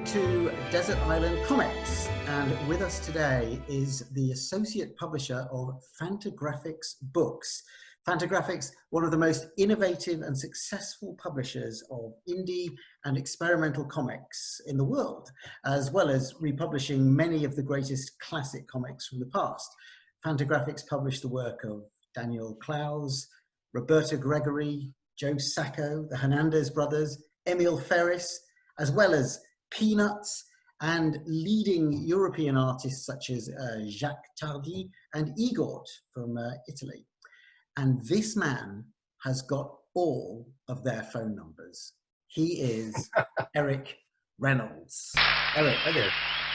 Welcome to Desert Island Comics, and with us today is the associate publisher of Fantagraphics Books. Fantagraphics, one of the most innovative and successful publishers of indie and experimental comics in the world, as well as republishing many of the greatest classic comics from the past. Fantagraphics published the work of Daniel Clowes, Roberta Gregory, Joe Sacco, the Hernandez brothers, Emil Ferris, as well as Peanuts and leading European artists such as Jacques Tardy and Igor from Italy. And this man has got all of their phone numbers. He is Eric Reynolds. Eric, Hi there.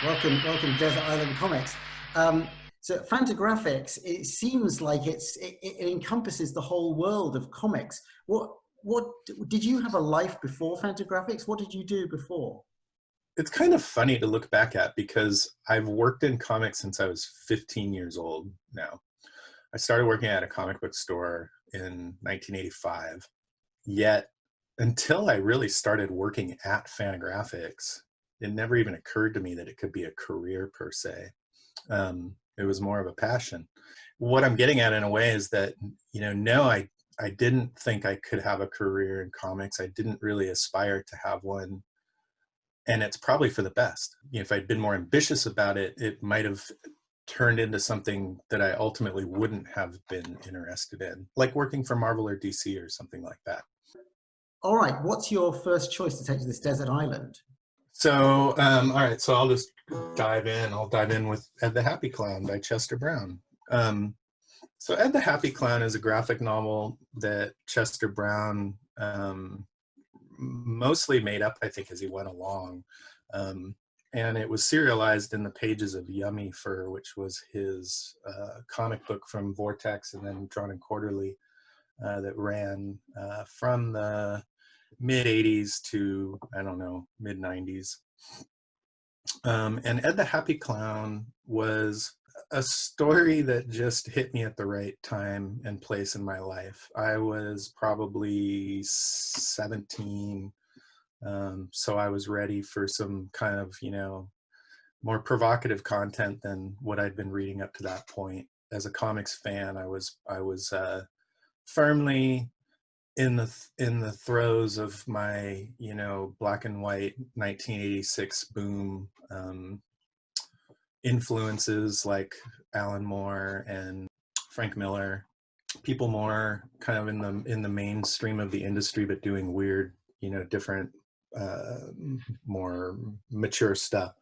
welcome to Desert Island Comics. So Fantagraphics, it seems like it encompasses the whole world of comics. What did you have a life before Fantagraphics? What did you do before? It's kind of funny to look back at because I've worked in comics since I was 15 years old now. I started working at a comic book store in 1985. Yet until I really started working at Fantagraphics, it never even occurred to me that it could be a career per se. It was more of a passion. What I'm getting at in a way is that, no, I didn't think I could have a career in comics. I didn't really aspire to have one. And it's probably for the best. If I'd been more ambitious about it, it might have turned into something that I ultimately wouldn't have been interested in, like working for Marvel or DC or something like that. All right, what's your first choice to take to this desert island? So, all right, so I'll just dive in. I'll dive in with Ed the Happy Clown by Chester Brown. So Ed the Happy Clown is a graphic novel that Chester Brown mostly made up, I think, as he went along. And it was serialized in the pages of Yummy Fur, which was his comic book from Vortex and then Drawn and Quarterly that ran from the mid-'80s to, I don't know, mid-'90s. And Ed the Happy Clown was a story that just hit me at the right time and place in my life. I was probably 17, so I was ready for some kind of, more provocative content than what I'd been reading up to that point. As a comics fan, I was firmly in the throes of my, black and white 1986 boom. Influences like Alan Moore and Frank Miller, people more kind of in the mainstream of the industry, but doing weird, different, more mature stuff.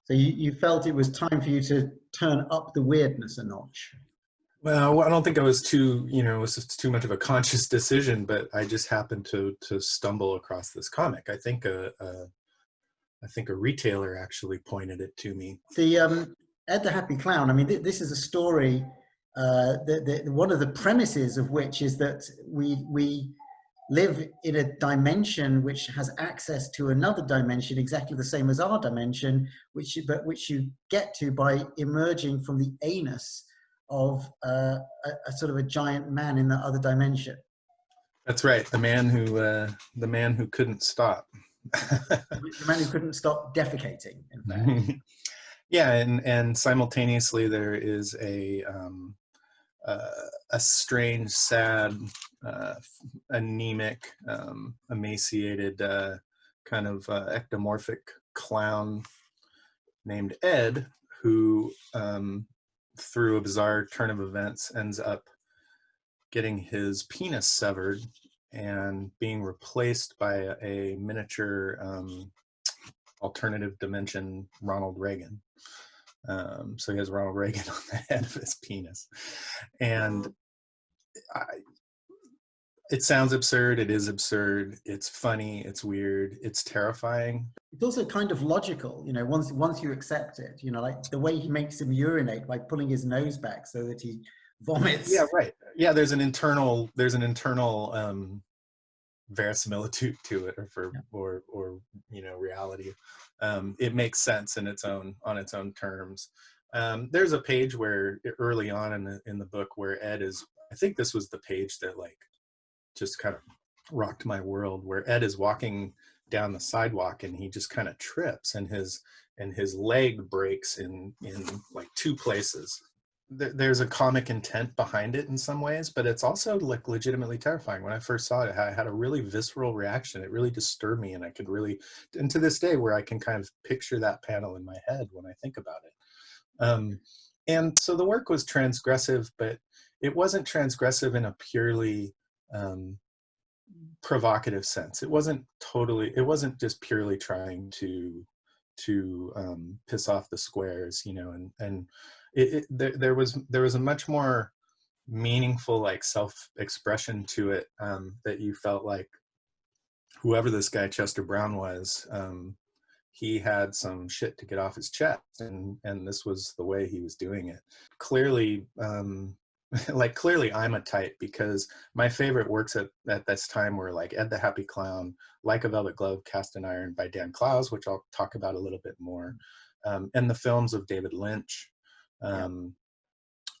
So you felt it was time for you to turn up the weirdness a notch? Well, I don't think I was too, it was too much of a conscious decision, but I just happened to stumble across this comic. I think a retailer actually pointed it to me. The Ed the Happy Clown, I mean, this is a story, one of the premises of which is that we live in a dimension which has access to another dimension exactly the same as our dimension, which you get to by emerging from the anus of a sort of a giant man in the other dimension. That's right. The man who couldn't stop. The man who couldn't stop defecating, in fact. Yeah, and simultaneously there is a strange, sad, anemic, emaciated, kind of ectomorphic clown named Ed, who, through a bizarre turn of events, ends up getting his penis severed and being replaced by a miniature alternative dimension Ronald Reagan. So he has Ronald Reagan on the head of his penis. And it sounds absurd. It is absurd. It's funny. It's weird. It's terrifying. It's also kind of logical, once you accept it, like the way he makes him urinate by pulling his nose back so that he vomits. Yeah, right. Yeah, there's an internal verisimilitude to it, or reality. It makes sense on its own terms. There's a page where early on in the book where Ed is, I think this was the page that like just kind of rocked my world, where Ed is walking down the sidewalk, and he just kind of trips, and his leg breaks in like two places. There's a comic intent behind it in some ways, but it's also like legitimately terrifying. When I first saw it, I had a really visceral reaction. It really disturbed me, and I could really, and to this day, where I can kind of picture that panel in my head when I think about it. And so the work was transgressive, but it wasn't transgressive in a purely provocative sense. It wasn't just purely trying to piss off the squares, you know, and there was a much more meaningful like self-expression to it, that you felt like whoever this guy Chester Brown was, he had some shit to get off his chest, and this was the way he was doing it. Clearly, clearly I'm a type, because my favorite works at this time were like Ed the Happy Clown, Like a Velvet Glove, Cast in Iron by Dan Clowes, which I'll talk about a little bit more, and the films of David Lynch.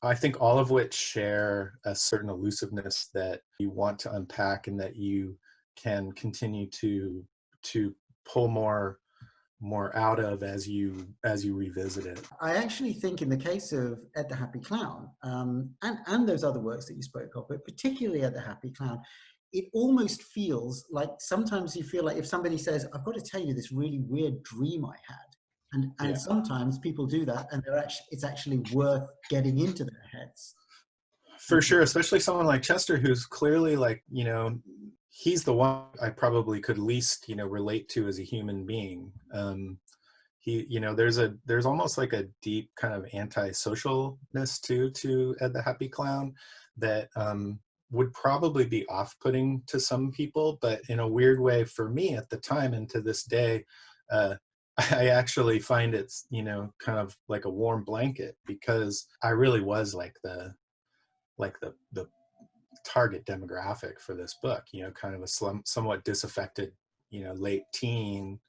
I think all of which share a certain elusiveness that you want to unpack, and that you can continue to pull more out of as you revisit it. I actually think in the case of Ed the Happy Clown, and those other works that you spoke of, but particularly Ed the Happy Clown, it almost feels like sometimes you feel like if somebody says, I've got to tell you this really weird dream I had. And sometimes people do that, and it's actually worth getting into their heads. For sure, especially someone like Chester, who's clearly like, you know, he's the one I probably could least, you know, relate to as a human being. He, you know, there's almost like a deep kind of antisocialness to Ed the Happy Clown that would probably be off-putting to some people, but in a weird way for me at the time and to this day, I actually find it, you know, kind of like a warm blanket, because I really was like the target demographic for this book, you know, kind of a somewhat disaffected, you know, late teen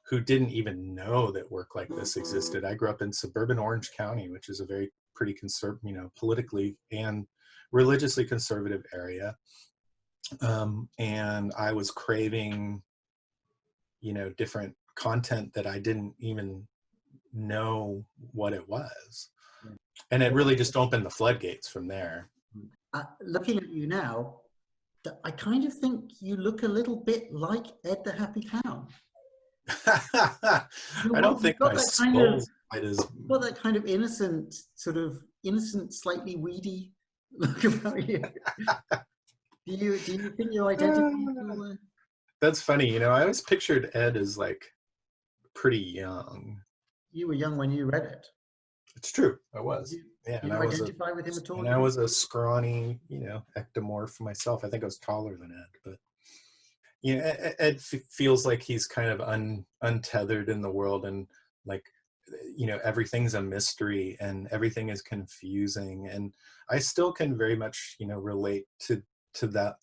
who didn't even know that work like this existed. I grew up in suburban Orange County, which is a very pretty conservative, you know, politically and religiously conservative area. And I was craving, you know, different content that I didn't even know what it was. And it really just opened the floodgates from there. Looking at you now, I kind of think you look a little bit like Ed the Happy Clown. I don't think my skull's quite as... Got that kind of innocent, slightly weedy look about you. Do you think you identify? That's funny. You know, I always pictured Ed as like pretty young. You were young when you read it. It's true. I was. Yeah, and you identify with him at all? And I was a scrawny, you know, ectomorph myself. I think I was taller than Ed, but you know, Ed feels like he's kind of untethered in the world, and like, you know, everything's a mystery and everything is confusing. And I still can very much, you know, relate to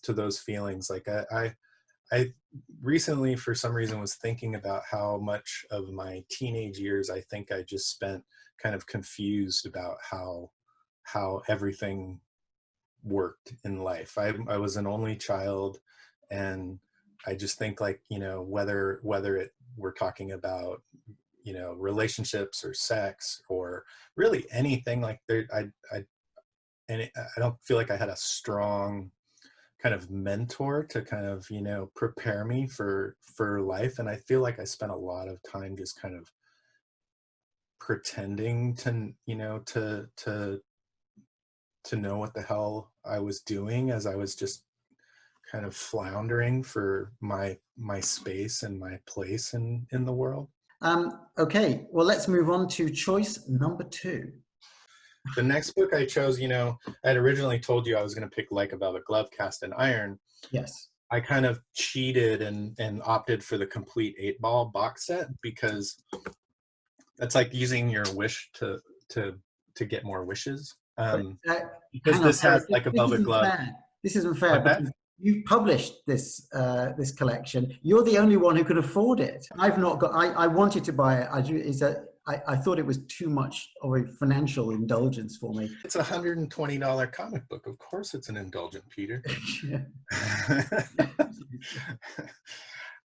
those feelings. Like I recently, for some reason, was thinking about how much of my teenage years I think I just spent kind of confused about how everything worked in life. I was an only child, and I just think, like, you know, whether we're talking about, you know, relationships or sex or really anything, like I don't feel like I had a strong kind of mentor to kind of, you know, prepare me for life. And I feel like I spent a lot of time just kind of pretending to, you know, to know what the hell I was doing, as I was just kind of floundering for my space and my place in the world. Okay, well, let's move on to choice number 2. The next book I chose, you know, I had originally told you I was going to pick Like a Velvet Glove, Cast in Iron. Yes. I kind of cheated and opted for the complete 8-ball box set, because that's like using your wish to get more wishes. Because this has Like a Velvet Glove. This isn't fair. Because you published this this collection. You're the only one who can afford it. I've not got. I wanted to buy it. I thought it was too much of a financial indulgence for me. It's a $120 comic book. Of course, it's an indulgent, Peter.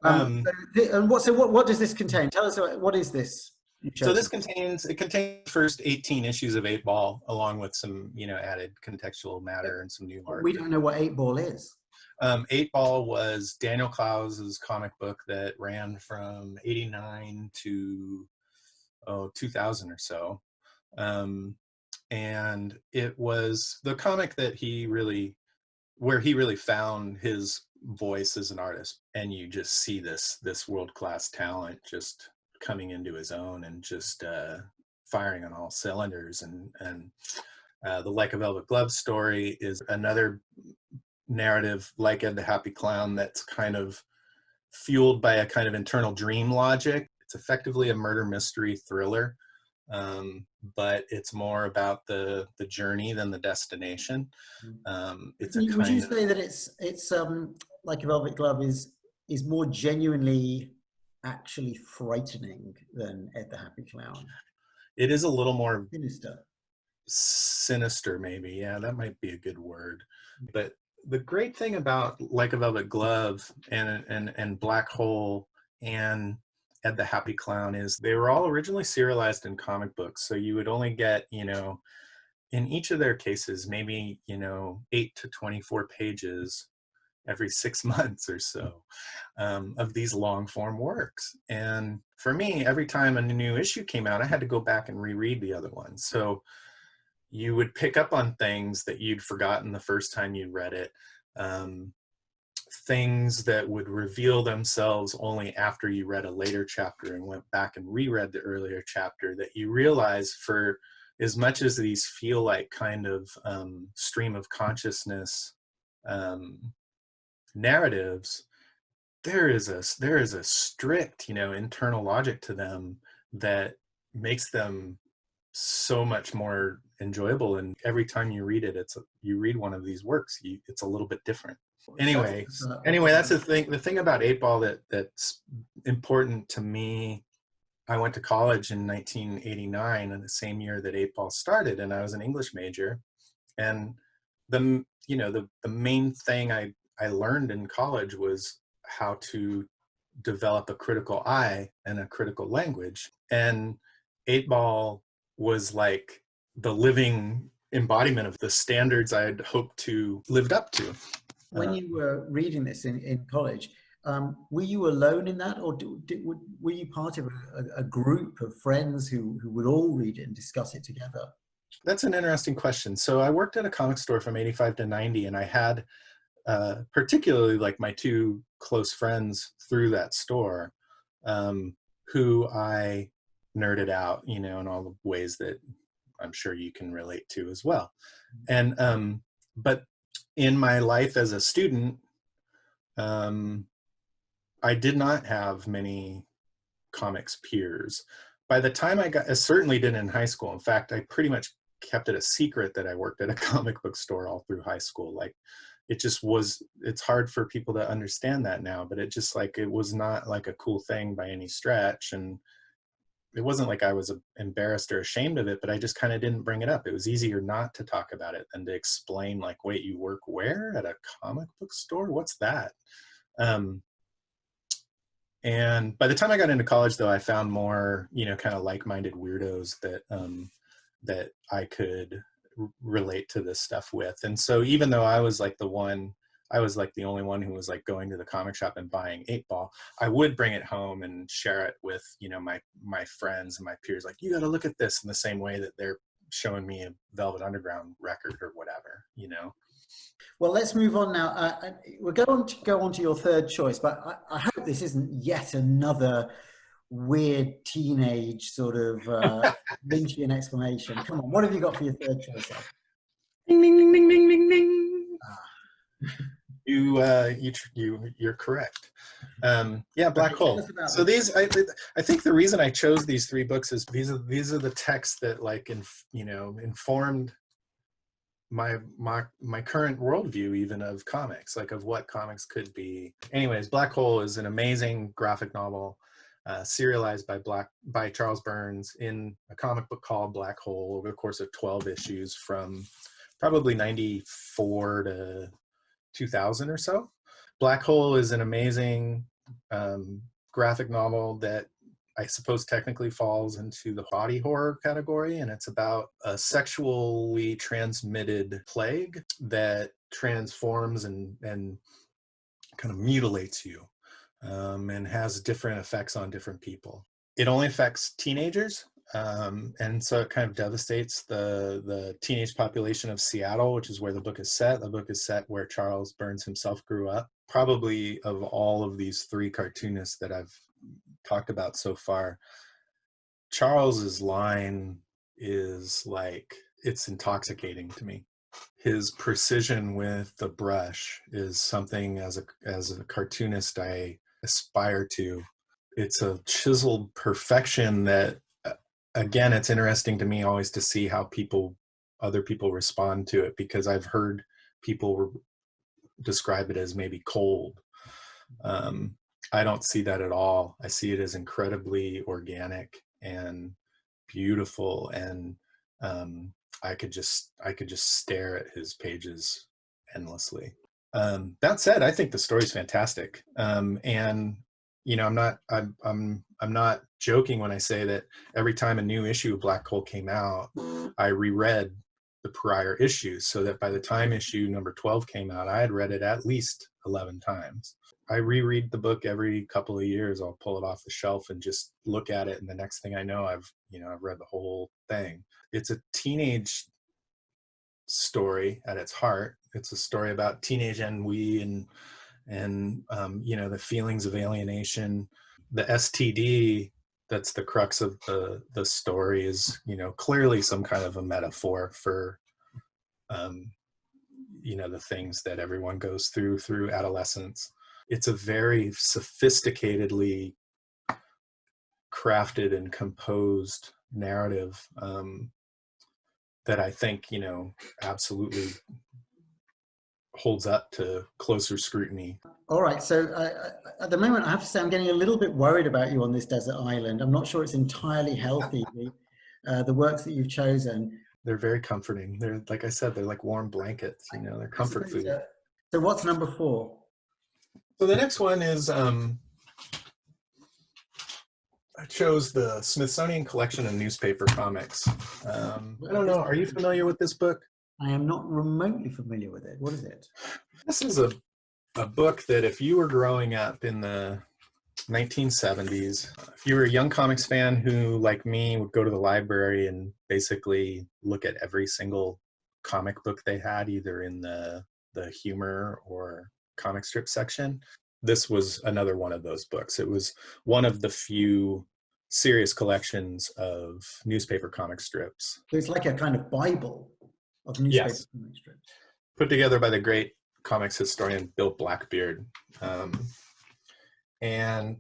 Um, And what does this contain? Tell us, what is this you've so this chosen? contains the first 18 issues of 8 Ball, along with some, added contextual matter and some new art. We don't know what 8 Ball is. 8 Ball was Daniel Clowes's comic book that ran from 89 to 2000 or so. And it was the comic that where he really found his voice as an artist. And you just see this world-class talent just coming into his own and just firing on all cylinders. And the Like a Velvet Glove story is another narrative, like Ed the Happy Clown, that's kind of fueled by a kind of internal dream logic. It's effectively a murder mystery thriller, but it's more about the journey than the destination. Would you say that it's Like a Velvet Glove is more genuinely actually frightening than Ed the Happy Clown? It is a little more sinister, maybe. Yeah, that might be a good word. But the great thing about Like a Velvet Glove and Black Hole and Ed the Happy Clown is they were all originally serialized in comic books. So you would only get, in each of their cases, maybe, 8 to 24 pages every 6 months or so of these long form works. And for me, every time a new issue came out, I had to go back and reread the other ones. So you would pick up on things that you'd forgotten the first time you read it, things that would reveal themselves only after you read a later chapter and went back and reread the earlier chapter, that you realize, for as much as these feel like kind of stream of consciousness narratives, there is a strict, internal logic to them that makes them so much more enjoyable. And every time you read it, you read one of these works, it's a little bit different. Anyway, that's the thing about 8 Ball that's important to me. I went to college in 1989, and the same year that 8 Ball started, and I was an English major. And the main thing I learned in college was how to develop a critical eye and a critical language. And 8 Ball was like the living embodiment of the standards I'd hoped to live up to. When you were reading this in college, were you alone in that, or were you part of a group of friends who would all read it and discuss it together? That's an interesting question. So I worked at a comic store from 85 to 90, and I had particularly like my 2 close friends through that store, who I nerded out, in all the ways that I'm sure you can relate to as well. And but in my life as a student, I did not have many comics peers. By the time I certainly didn't in high school. In fact, I pretty much kept it a secret that I worked at a comic book store all through high school. Like, it's hard for people to understand that now, but it was not like a cool thing by any stretch. And it wasn't like I was embarrassed or ashamed of it, but I just kind of didn't bring it up. It was easier not to talk about it than to explain, like, wait, you work where? At a comic book store? What's that? And by the time I got into college, though, I found more, kind of like-minded weirdos that I could relate to this stuff with. And so even though I was like the only one who was like going to the comic shop and buying 8 Ball, I would bring it home and share it with, my friends and my peers. Like, you got to look at this in the same way that they're showing me a Velvet Underground record or whatever, Well, let's move on now. We're going to go on to your third choice, but I hope this isn't yet another weird teenage sort of Lynchian exclamation. Come on, what have you got for your third choice? Ding, ding, ding, ding, ding, ding, ding. You're correct. Yeah, Black Hole. So I think the reason I chose these 3 books is these are the texts that informed my current worldview, even of comics, like of what comics could be. Anyways, Black Hole is an amazing graphic novel, serialized by Charles Burns in a comic book called Black Hole over the course of 12 issues from probably 94 to 2000 or so. Black Hole is an amazing graphic novel that I suppose technically falls into the body horror category, and it's about a sexually transmitted plague that transforms and kind of mutilates you, and has different effects on different people. It only affects teenagers, and so it kind of devastates the teenage population of Seattle, which is where the book is set. The book is set where Charles Burns himself grew up. Probably of all of these three cartoonists that I've talked about so far, Charles's line is like, it's intoxicating to me. His precision with the brush is something as a cartoonist I aspire to. It's a chiseled perfection that, again, it's interesting to me always to see how other people respond to it, because I've heard people describe it as maybe cold. I don't see that at all. I see it as incredibly organic and beautiful, and I could just stare at his pages endlessly. That said, I think the story's fantastic, and I'm not joking when I say that every time a new issue of Black Hole came out, I reread the prior issues, so that by the time issue number 12 came out, I had read it at least 11 times. I reread the book every couple of years. I'll pull it off the shelf and just look at it, and the next thing I know, I've read the whole thing. It's a teenage story at its heart. It's a story about teenage ennui and the feelings of alienation. The STD that's the crux of the story is clearly some kind of a metaphor for the things that everyone goes through adolescence. It's a very sophisticatedly crafted and composed narrative that I think absolutely holds up to closer scrutiny. All right, so at the moment, I have to say I'm getting a little bit worried about you on this desert island. I'm not sure it's entirely healthy, the works that you've chosen. They're very comforting. They're, like I said, they're like warm blankets, they're comfort food. So what's number 4? So the next one is, I chose the Smithsonian Collection of Newspaper Comics. I don't know, are you familiar with this book? I am not remotely familiar with it. What is it? This is a book that if you were growing up in the 1970s, if you were a young comics fan who, like me, would go to the library and basically look at every single comic book they had, either in the humor or comic strip section, this was another one of those books. It was one of the few serious collections of newspaper comic strips. So it's like a kind of Bible of newspaper comic strips. Put together by the great comics historian Bill Blackbeard. And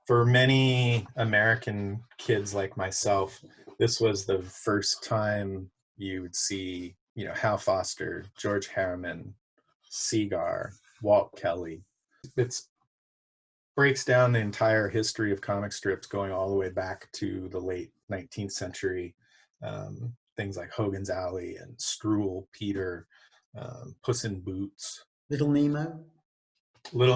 for many American kids like myself, this was the first time you would see, Hal Foster, George Harriman, Seagar, Walt Kelly. It breaks down the entire history of comic strips going all the way back to the late 19th century. Things like Hogan's Alley and Struel, Peter, Puss in Boots. Little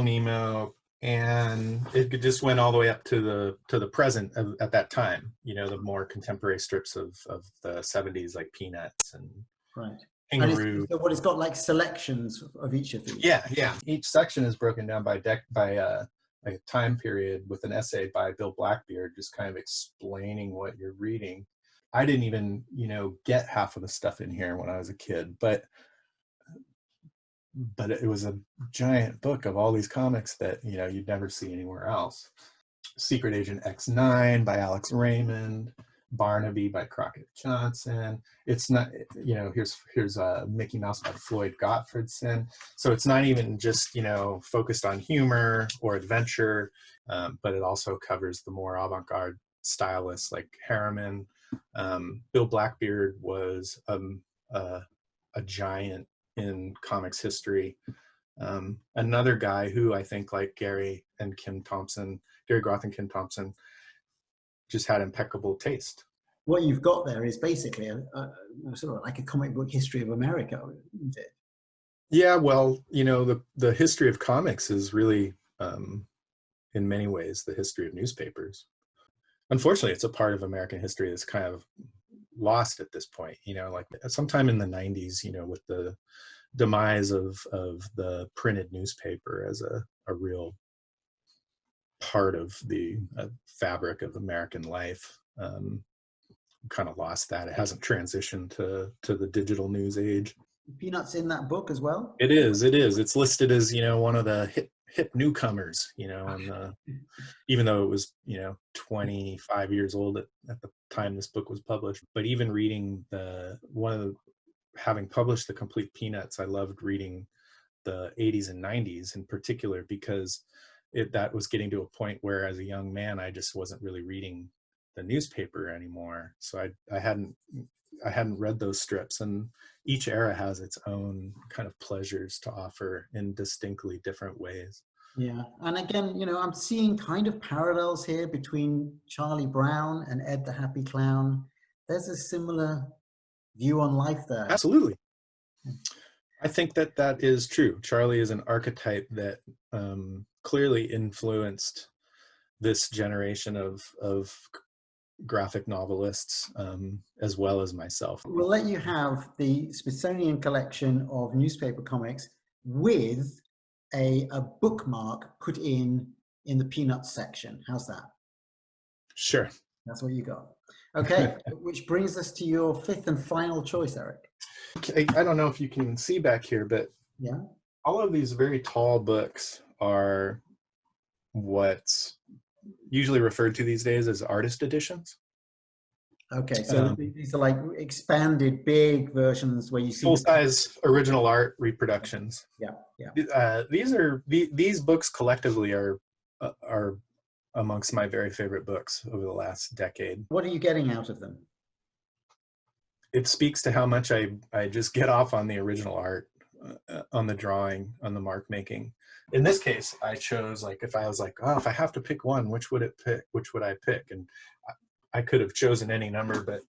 Nemo, and it just went all the way up to the present at that time. The more contemporary strips of the 70s, like Peanuts and Kangaroo. And it's got like selections of each of these. Yeah. Each section is broken down by a time period with an essay by Bill Blackbeard, just kind of explaining what you're reading. I didn't even get half of the stuff in here when I was a kid, but it was a giant book of all these comics that you'd never see anywhere else. Secret Agent X9 by Alex Raymond, Barnaby by Crockett Johnson. It's not, here's Mickey Mouse by Floyd Gottfredson. So it's not even just focused on humor or adventure, but it also covers the more avant-garde stylists like Harriman. Bill Blackbeard was a giant in comics history. Another guy who I think, like Gary Groth and Kim Thompson, just had impeccable taste. What you've got there is basically a sort of like a comic book history of America, isn't it? Yeah, well, the history of comics is really in many ways, the history of newspapers. Unfortunately, it's a part of American history that's kind of lost at this point, like sometime in the 90s, with the demise of the printed newspaper as a real part of the fabric of American life. Kind of lost that. It hasn't transitioned to the digital news age. Peanuts in that book as well? It is. It's listed as, one of the hip newcomers, and even though it was, 25 years old at the time this book was published. But even reading having published the complete Peanuts, I loved reading the 80s and 90s in particular, because that was getting to a point where as a young man, I just wasn't really reading the newspaper anymore. So I hadn't read those strips, and each era has its own kind of pleasures to offer in distinctly different ways. Yeah, and again, I'm seeing kind of parallels here between Charlie Brown and Ed the Happy Clown. There's a similar view on life there. Absolutely. I think that is true. Charlie is an archetype that clearly influenced this generation of graphic novelists, as well as myself. We'll let you have the Smithsonian Collection of newspaper comics with a bookmark put in the Peanuts section. How's that? Sure. That's what you got. Okay, which brings us to your fifth and final choice, Eric. Okay, I don't know if you can see back here, but yeah, all of these very tall books are what's usually referred to these days as artist editions. Okay, so these are like expanded big versions where you see full-size original art reproductions. Yeah. These books collectively are amongst my very favorite books over the last decade. What are you getting out of them? It speaks to how much I just get off on the original art, on the drawing, on the mark making. In this case, I chose, like, if I was like, oh, if I have to pick one, which would I pick? And I could have chosen any number, but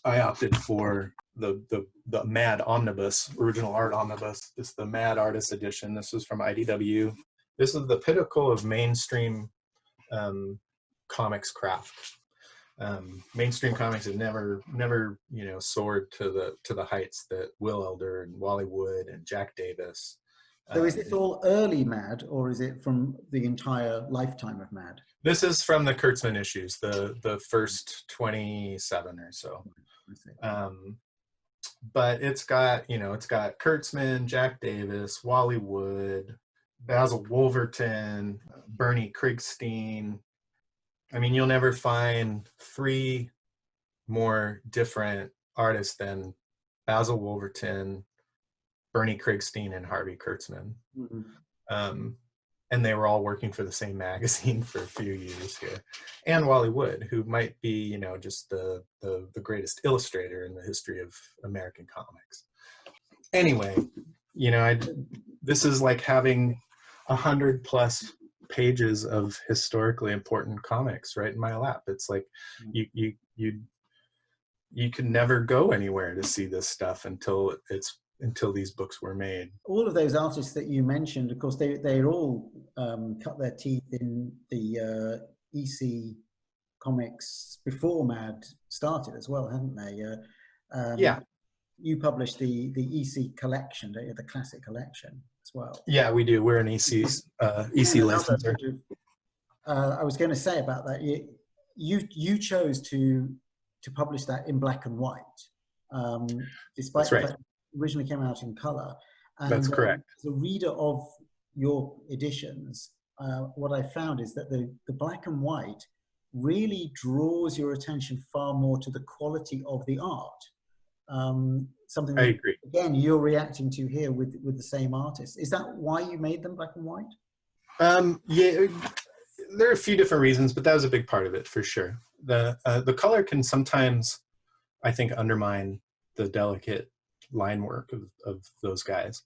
I opted for the Mad Omnibus, original art omnibus. This is the Mad Artist Edition. This was from IDW. This is the pinnacle of mainstream comics craft. Mainstream comics have never soared to the heights that Will Elder and Wally Wood and Jack Davis. So is this all early Mad, or is it from the entire lifetime of Mad? This is from the Kurtzman issues, the first 27 or so. But it's got Kurtzman, Jack Davis, Wally Wood, Basil Wolverton, Bernie Krigstein. I mean, you'll never find three more different artists than Basil Wolverton, Bernie Krigstein, and Harvey Kurtzman. Mm-hmm. And they were all working for the same magazine for a few years here. And Wally Wood, who might be, just the greatest illustrator in the history of American comics. Anyway, this is like having 100+ pages of historically important comics right in my lap. It's like you could never go anywhere to see this stuff until these books were made. All of those artists that you mentioned, of course, they all cut their teeth in the EC comics before Mad started as well, haven't they? Yeah. You published the EC collection, don't you? The classic collection as well. Yeah, we do. We're an EC licensor. I was going to say about that. You chose to publish that in black and white, despite the fact it originally came out in color. And, that's correct. As a reader of your editions, what I found is that the black and white really draws your attention far more to the quality of the art. Something that, I agree. Again, you're reacting to here with the same artist. Is that why you made them black and white? Yeah, there are a few different reasons, but that was a big part of it for sure. The color can sometimes, I think, undermine the delicate line work of those guys.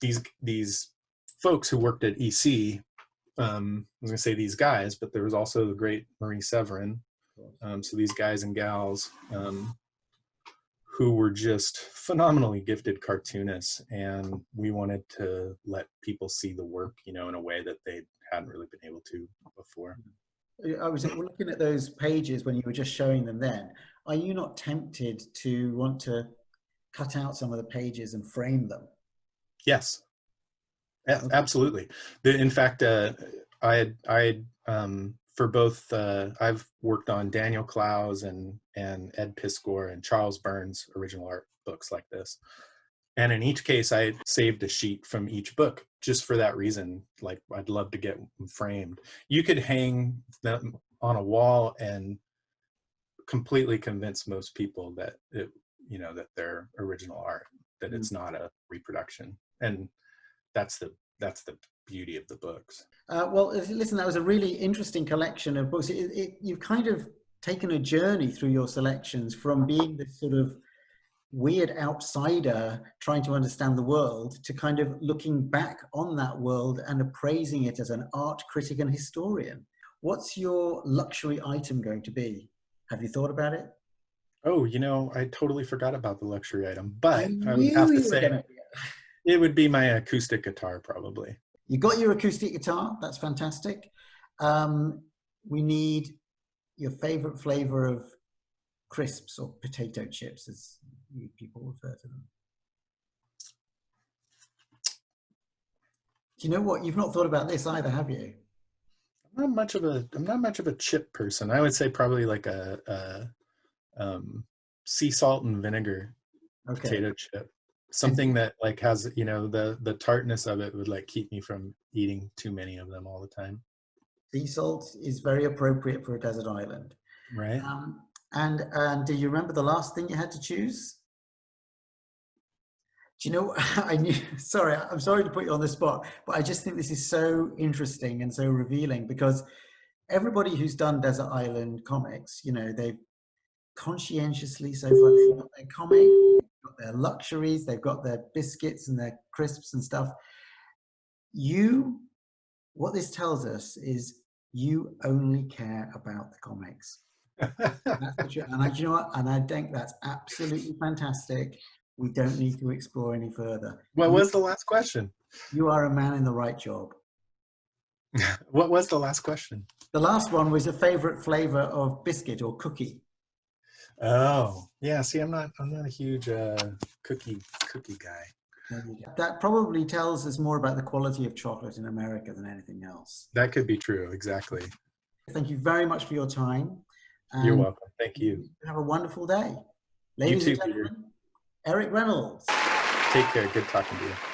These folks who worked at EC, I was going to say these guys, but there was also the great Marie Severin. So these guys and gals who were just phenomenally gifted cartoonists, and we wanted to let people see the work, in a way that they hadn't really been able to before. I was looking at those pages when you were just showing them then. Are you not tempted to want to cut out some of the pages and frame them? Yes, Okay. absolutely. In fact, for both, I've worked on Daniel Clowes and Ed Piskor and Charles Burns' original art books like this. And in each case, I saved a sheet from each book just for that reason. Like, I'd love to get them framed. You could hang them on a wall and completely convince most people that that they're original art, that it's not a reproduction. And that's the beauty of the books. Well, listen, that was a really interesting collection of books. You've kind of taken a journey through your selections from being this sort of weird outsider trying to understand the world to kind of looking back on that world and appraising it as an art critic and historian. What's your luxury item going to be? Have you thought about it? Oh, I totally forgot about the luxury item, but I would knew have to you were say gonna... it would be my acoustic guitar, probably. You got your acoustic guitar. That's fantastic. We need your favorite flavor of crisps or potato chips, as people refer to them. Do you know what? You've not thought about this either, have you? I'm not much of a chip person. I would say probably like a sea salt and vinegar potato chip. Something that like has, the tartness of it would like keep me from eating too many of them all the time. Sea salt is very appropriate for a desert island. Right. And do you remember the last thing you had to choose? Do you know, I'm sorry to put you on the spot, but I just think this is so interesting and so revealing, because everybody who's done desert island comics, they've conscientiously so far got their comic, they've got their luxuries, they've got their biscuits and their crisps and stuff. What this tells us is you only care about the comics. That's what and you know what? And I think that's absolutely fantastic. We don't need to explore any further. What was the last question? You are a man in the right job. What was the last question? The last one was a favorite flavor of biscuit or cookie. Oh, yeah. See, I'm not a huge cookie guy. That probably tells us more about the quality of chocolate in America than anything else. That could be true. Exactly. Thank you very much for your time. You're welcome. Thank you. Have a wonderful day. Ladies and gentlemen, Eric Reynolds. Take care. Good talking to you.